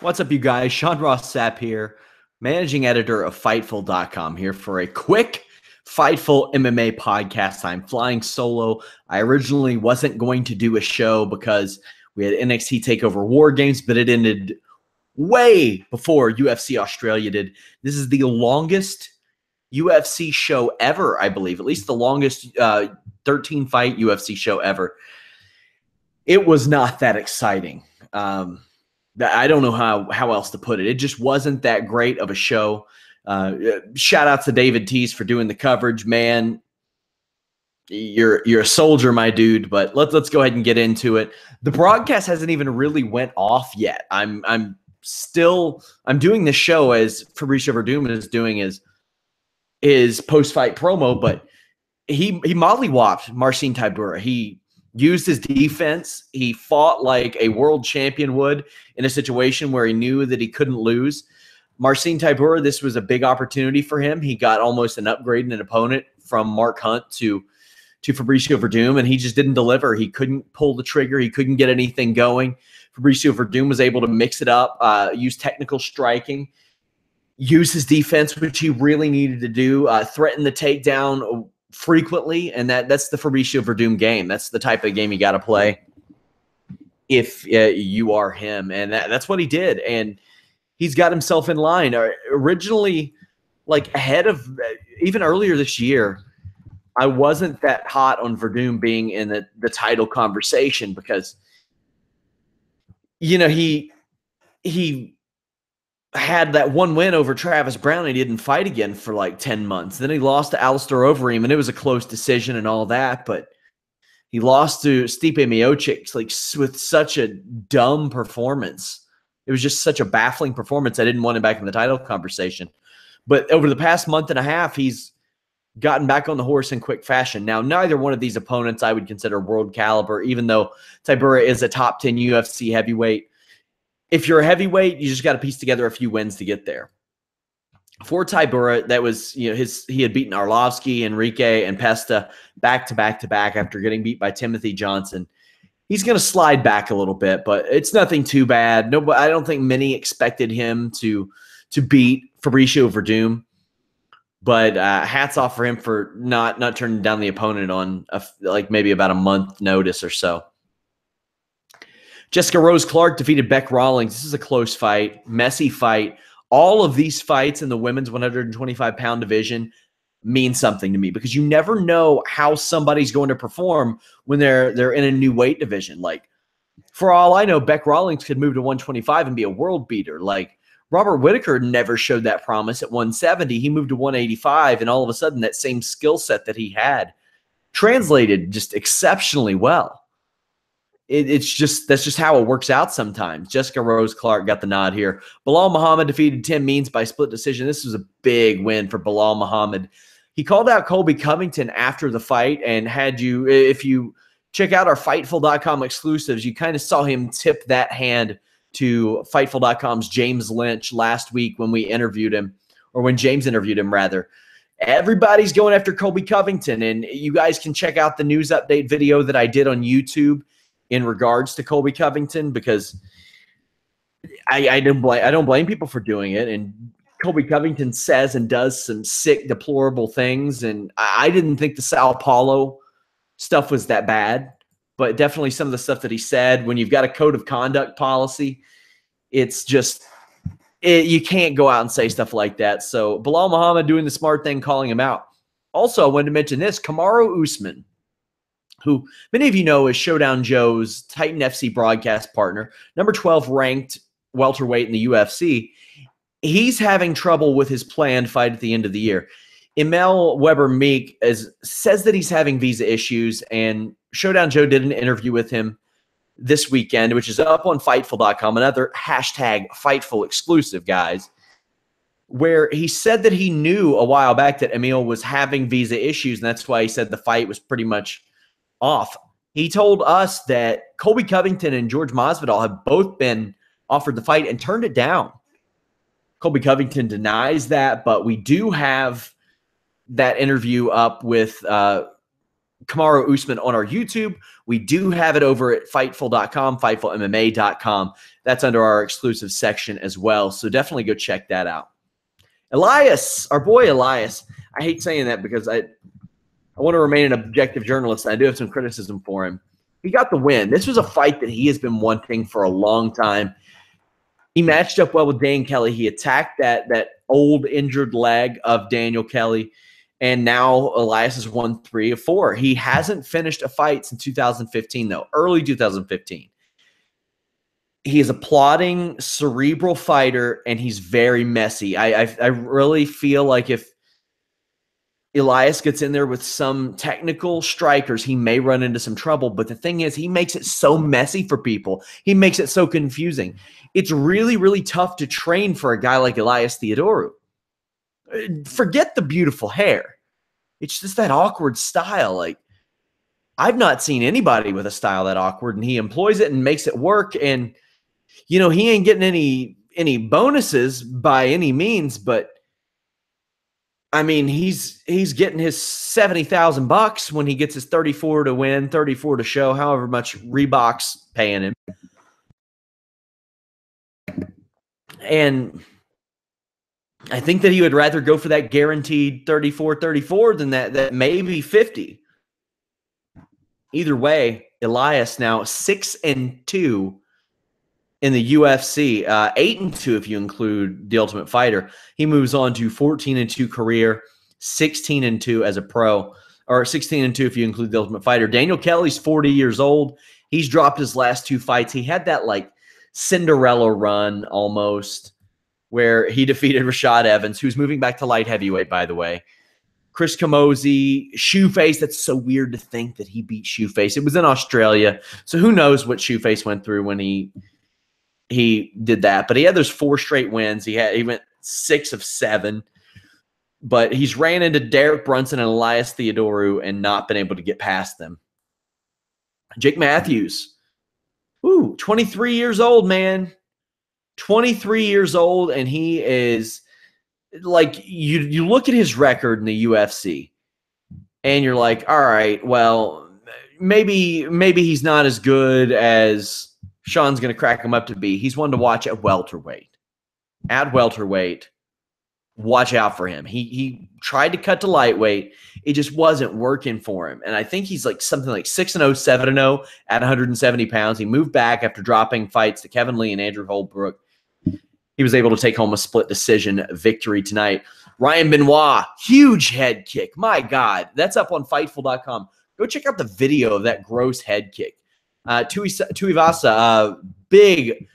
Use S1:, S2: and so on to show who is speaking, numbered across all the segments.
S1: What's up, you guys? Ross Sapp here, managing editor of Fightful.com, here for a quick Fightful MMA podcast. I'm flying solo. I originally wasn't going to do a show because we had NXT TakeOver War Games, but it ended way before UFC Australia did. This is the longest UFC show ever, I believe, at least the longest 13-fight UFC show ever. It was not that exciting. I don't know how else to put it. It just wasn't that great of a show. Shout out to David Tease for doing the coverage, man. You're a soldier, my dude. But let's go ahead and get into it. The broadcast hasn't even really went off yet. I'm doing this show as Fabricio Werdum is doing his post-fight promo, but he mollywopped Marcin Tybura. He used his defense. He fought like a world champion would in a situation where he knew that he couldn't lose. Marcin Tybura, this was a big opportunity for him. He got almost an upgrade in an opponent from Mark Hunt to Fabricio Werdum, and he just didn't deliver. He couldn't pull the trigger. He couldn't get anything going. Fabricio Werdum was able to mix it up, use technical striking, use his defense, which he really needed to do, threaten the takedown frequently, and that's the Fabricio Werdum game. That's the type of game you got to play if you are him, and that's what he did. And he's got himself in line. Originally, like ahead of even earlier this year, I wasn't that hot on Werdum being in the title conversation because, you know, he had that one win over Travis Brown. He didn't fight again for like 10 months. Then he lost to Alistair Overeem, and it was a close decision and all that. But he lost to Stipe Miocic like with such a dumb performance. It was just such a baffling performance. I didn't want him back in the title conversation. But over the past month and a half, he's gotten back on the horse in quick fashion. Now, neither one of these opponents I would consider world caliber, even though Tybura is a top 10 UFC heavyweight. If you're a heavyweight, you just got to piece together a few wins to get there. For Tybura, that was, you know, he had beaten Arlovsky, Enrique, and Pesta back to back after getting beat by Timothy Johnson. He's going to slide back a little bit, but it's nothing too bad. No, I don't think many expected him to beat Fabricio Werdum, but hats off for him for not turning down the opponent on like maybe about a month notice or so. Jessica Rose Clark defeated Bec Rawlings. This is a close fight, messy fight. All of these fights in the women's 125-pound division mean something to me because you never know how somebody's going to perform when they're in a new weight division. Like, for all I know, Bec Rawlings could move to 125 and be a world beater. Like, Robert Whittaker never showed that promise at 170. He moved to 185, and all of a sudden that same skill set that he had translated just exceptionally well. That's just how it works out sometimes. Jessica Rose Clark got the nod here. Bilal Muhammad defeated Tim Means by split decision. This was a big win for Bilal Muhammad. He called out Colby Covington after the fight, and if you check out our Fightful.com exclusives, you kind of saw him tip that hand to Fightful.com's James Lynch last week when we interviewed him, or when James interviewed him, rather. Everybody's going after Colby Covington, and you guys can check out the news update video that I did on YouTube in regards to Colby Covington, because I don't blame people for doing it. And Colby Covington says and does some sick, deplorable things. And I didn't think the Sao Paulo stuff was that bad, but definitely some of the stuff that he said, when you've got a code of conduct policy, it's just, you can't go out and say stuff like that. So Bilal Muhammad doing the smart thing, calling him out. Also, I wanted to mention this, Kamaru Usman, who many of you know is Showdown Joe's Titan FC broadcast partner, number 12 ranked welterweight in the UFC. He's having trouble with his planned fight at the end of the year. Emil Weber-Meek says that he's having visa issues, and Showdown Joe did an interview with him this weekend, which is up on Fightful.com, another hashtag Fightful exclusive, guys, where he said that he knew a while back that Emil was having visa issues, and that's why he said the fight was pretty much off. He told us that Colby Covington and George Masvidal have both been offered the fight and turned it down. Colby Covington denies that, but we do have that interview up with Kamaru Usman on our YouTube. We do have it over at Fightful.com, FightfulMMA.com. That's under our exclusive section as well. So definitely go check that out. Elias, our boy Elias. I hate saying that because I want to remain an objective journalist. And I do have some criticism for him. He got the win. This was a fight that he has been wanting for a long time. He matched up well with Dan Kelly. He attacked that old injured leg of Daniel Kelly. And now Elias has won 3 of 4. He hasn't finished a fight since 2015, though, early 2015. He is a plodding, cerebral fighter, and he's very messy. I really feel like if Elias gets in there with some technical strikers, he may run into some trouble. But the thing is, he makes it so messy for people. He makes it so confusing. It's really, really tough to train for a guy like Elias Theodorou. Forget the beautiful hair. It's just that awkward style. Like, I've not seen anybody with a style that awkward, and he employs it and makes it work. And, you know, he ain't getting any bonuses by any means, but I mean, he's getting his $70,000 when he gets his 34 to win, 34 to show, however much Reebok's paying him. And I think that he would rather go for that guaranteed 34 than that maybe 50. Either way, Elias now 6-2 in the UFC, 8-2 if you include the Ultimate Fighter. He moves on to 14-2 career, 16-2 as a pro, or 16-2 if you include the Ultimate Fighter. Daniel Kelly's 40 years old. He's dropped his last 2 fights. He had that like Cinderella run almost where he defeated Rashad Evans, who's moving back to light heavyweight, by the way. Chris Camozzi, Shoeface. That's so weird to think that he beat Shoeface. It was in Australia, so who knows what Shoeface went through when he did that. But he had those 4 straight wins. He went 6 of 7. But he's ran into Derek Brunson and Elias Theodorou and not been able to get past them. Jake Matthews, 23 years old, man. 23 years old, and he is like, you look at his record in the UFC, and you're like, all right, well, maybe he's not as good as Sean's going to crack him up to be. He's one to watch at welterweight. At welterweight, watch out for him. He tried to cut to lightweight. It just wasn't working for him. And I think he's like something like 6-0, 7-0 at 170 pounds. He moved back after dropping fights to Kevin Lee and Andrew Holbrook. He was able to take home a split decision victory tonight. Ryan Benoit, huge head kick. My God, that's up on Fightful.com. Go check out the video of that gross head kick. Tuivasa, big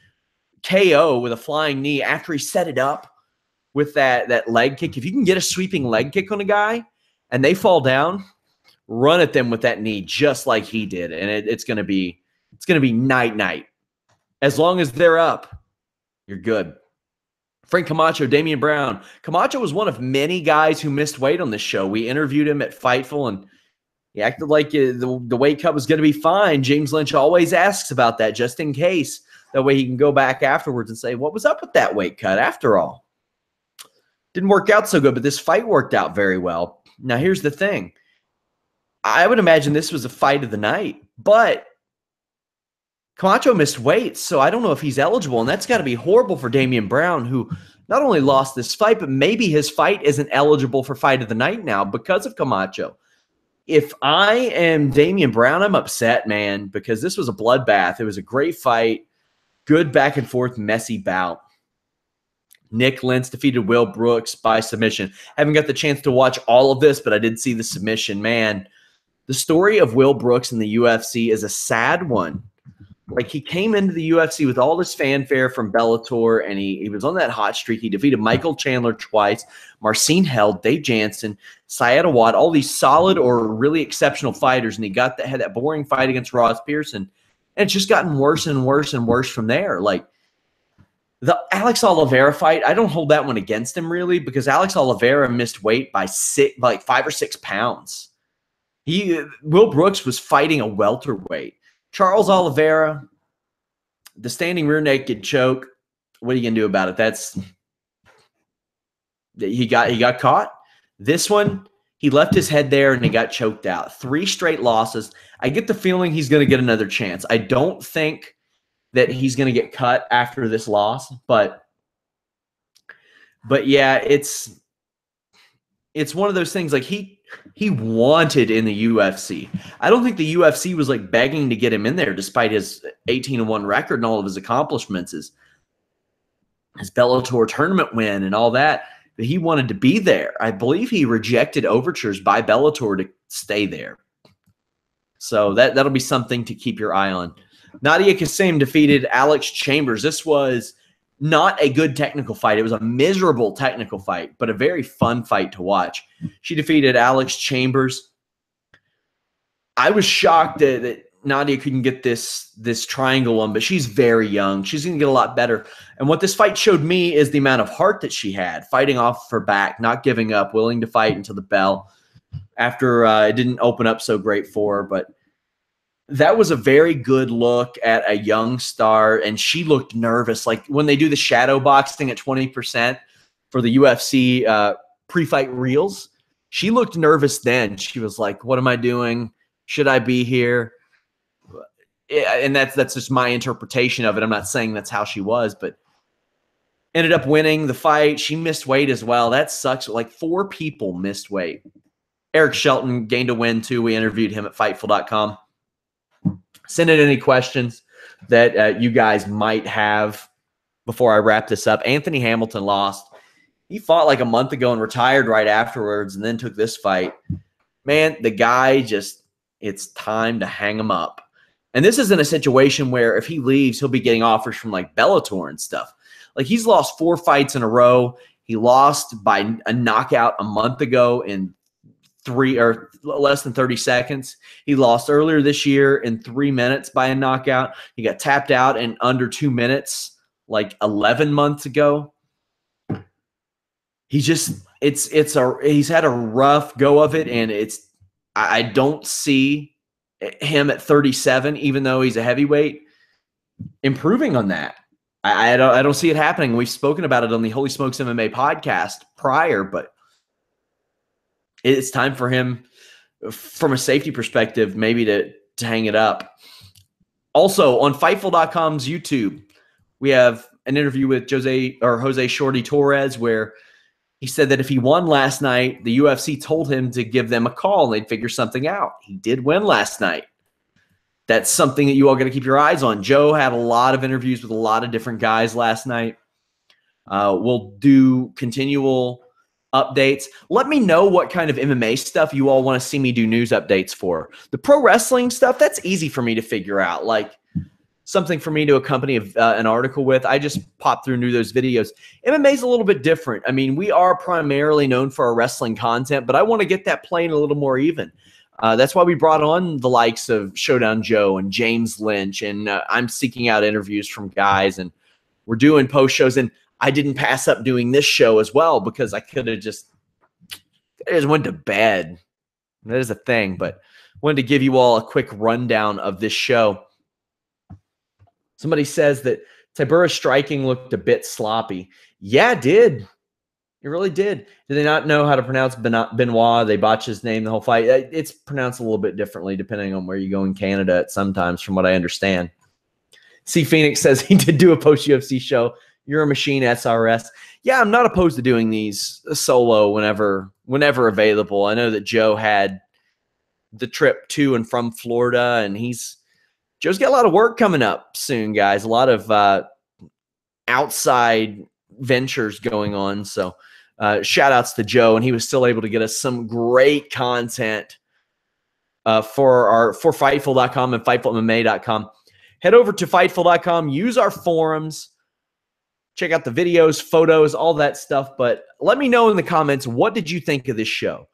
S1: KO with a flying knee after he set it up with that leg kick. If you can get a sweeping leg kick on a guy and they fall down, run at them with that knee just like he did, and it's going to be night. As long as they're up, you're good. Frank Camacho, Damian Brown. Camacho was one of many guys who missed weight on this show. We interviewed him at Fightful, and he acted like the weight cut was going to be fine. James Lynch always asks about that just in case. That way he can go back afterwards and say, what was up with that weight cut after all? Didn't work out so good, but this fight worked out very well. Now, here's the thing. I would imagine this was a fight of the night, but Camacho missed weight, so I don't know if he's eligible, and that's got to be horrible for Damian Brown, who not only lost this fight, but maybe his fight isn't eligible for fight of the night now because of Camacho. If I am Damian Brown, I'm upset, man, because this was a bloodbath. It was a great fight, good back and forth, messy bout. Nick Lentz defeated Will Brooks by submission. Haven't got the chance to watch all of this, but I did see the submission. Man, the story of Will Brooks in the UFC is a sad one. Like, he came into the UFC with all this fanfare from Bellator, and he was on that hot streak. He defeated Michael Chandler twice, Marcin Held, Dave Jansen, Syed Awad, all these solid or really exceptional fighters, and he had that boring fight against Ross Pearson, and it's just gotten worse and worse and worse from there. Like, the Alex Oliveira fight, I don't hold that one against him really, because Alex Oliveira missed weight by 5 or 6 pounds. Will Brooks was fighting a welterweight. Charles Oliveira, the standing rear naked choke. What are you gonna do about it? He got caught. This one, he left his head there and he got choked out. 3 straight losses. I get the feeling he's gonna get another chance. I don't think that he's going to get cut after this loss. But yeah, it's one of those things, like he wanted in the UFC. I don't think the UFC was like begging to get him in there, despite his 18-1 record and all of his accomplishments, his Bellator tournament win and all that. But he wanted to be there. I believe he rejected overtures by Bellator to stay there. So that'll be something to keep your eye on. Nadia Kassem defeated Alex Chambers. This was not a good technical fight. It was a miserable technical fight, but a very fun fight to watch. She defeated Alex Chambers. I was shocked that Nadia couldn't get this triangle on, but she's very young. She's going to get a lot better. And what this fight showed me is the amount of heart that she had, fighting off her back, not giving up, willing to fight until the bell, after it didn't open up so great for her. But that was a very good look at a young star, and she looked nervous. Like when they do the shadow boxing at 20% for the UFC pre-fight reels, she looked nervous then. She was like, what am I doing? Should I be here? And that's just my interpretation of it. I'm not saying that's how she was, but ended up winning the fight. She missed weight as well. That sucks. Like 4 people missed weight. Eric Shelton gained a win too. We interviewed him at Fightful.com. Send in any questions that you guys might have before I wrap this up. Anthony Hamilton lost. He fought like a month ago and retired right afterwards and then took this fight. Man, the guy just, it's time to hang him up. And this isn't a situation where if he leaves, he'll be getting offers from like Bellator and stuff. Like he's lost 4 fights in a row. He lost by a knockout a month ago in 3 or less than 30 seconds. He lost earlier this year in 3 minutes by a knockout. He got tapped out in under 2 minutes like 11 months ago. He just, he's had a rough go of it, and I don't see him at 37, even though he's a heavyweight, improving on that. I don't see it happening. We've spoken about it on the Holy Smokes MMA podcast prior, but it's time for him, from a safety perspective, maybe to hang it up. Also, on Fightful.com's YouTube, we have an interview with Jose Shorty Torres, where he said that if he won last night, the UFC told him to give them a call and they'd figure something out. He did win last night. That's something that you all got to keep your eyes on. Joe had a lot of interviews with a lot of different guys last night. We'll do continual updates. Let me know what kind of MMA stuff you all want to see me do news updates for. The pro wrestling stuff, that's easy for me to figure out. Like something for me to accompany an article with. I just popped through and do those videos. MMA is a little bit different. I mean, we are primarily known for our wrestling content, but I want to get that playing a little more even. That's why we brought on the likes of Showdown Joe and James Lynch, and I'm seeking out interviews from guys, and we're doing post shows. And I didn't pass up doing this show as well because I could have just went to bed. That is a thing, but wanted to give you all a quick rundown of this show. Somebody says that Tybura's striking looked a bit sloppy. Yeah, it did. It really did. Did they not know how to pronounce Benoit? They botched his name the whole fight. It's pronounced a little bit differently depending on where you go in Canada sometimes, from what I understand. C. Phoenix says he did do a post-UFC show. You're a machine, SRS. Yeah, I'm not opposed to doing these solo whenever available. I know that Joe had the trip to and from Florida, and Joe's got a lot of work coming up soon, guys. A lot of outside ventures going on. So shout outs to Joe, and he was still able to get us some great content for Fightful.com and FightfulMMA.com. Head over to Fightful.com, use our forums, check out the videos, photos, all that stuff. But let me know in the comments, what did you think of this show?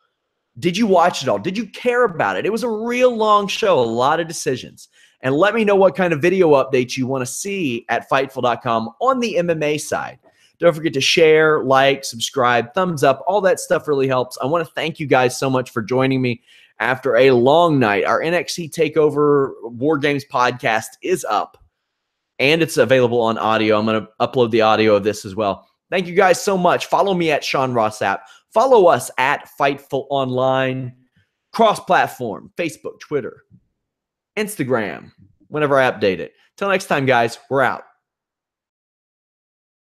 S1: Did you watch it all? Did you care about it? It was a real long show, a lot of decisions. And let me know what kind of video updates you want to see at Fightful.com on the MMA side. Don't forget to share, like, subscribe, thumbs up. All that stuff really helps. I want to thank you guys so much for joining me after a long night. Our NXT TakeOver War Games podcast is up, and it's available on audio. I'm going to upload the audio of this as well. Thank you guys so much. Follow me at Sean Ross Sapp. Follow us at Fightful Online, cross-platform, Facebook, Twitter, Instagram, whenever I update it. Till next time, guys, we're out.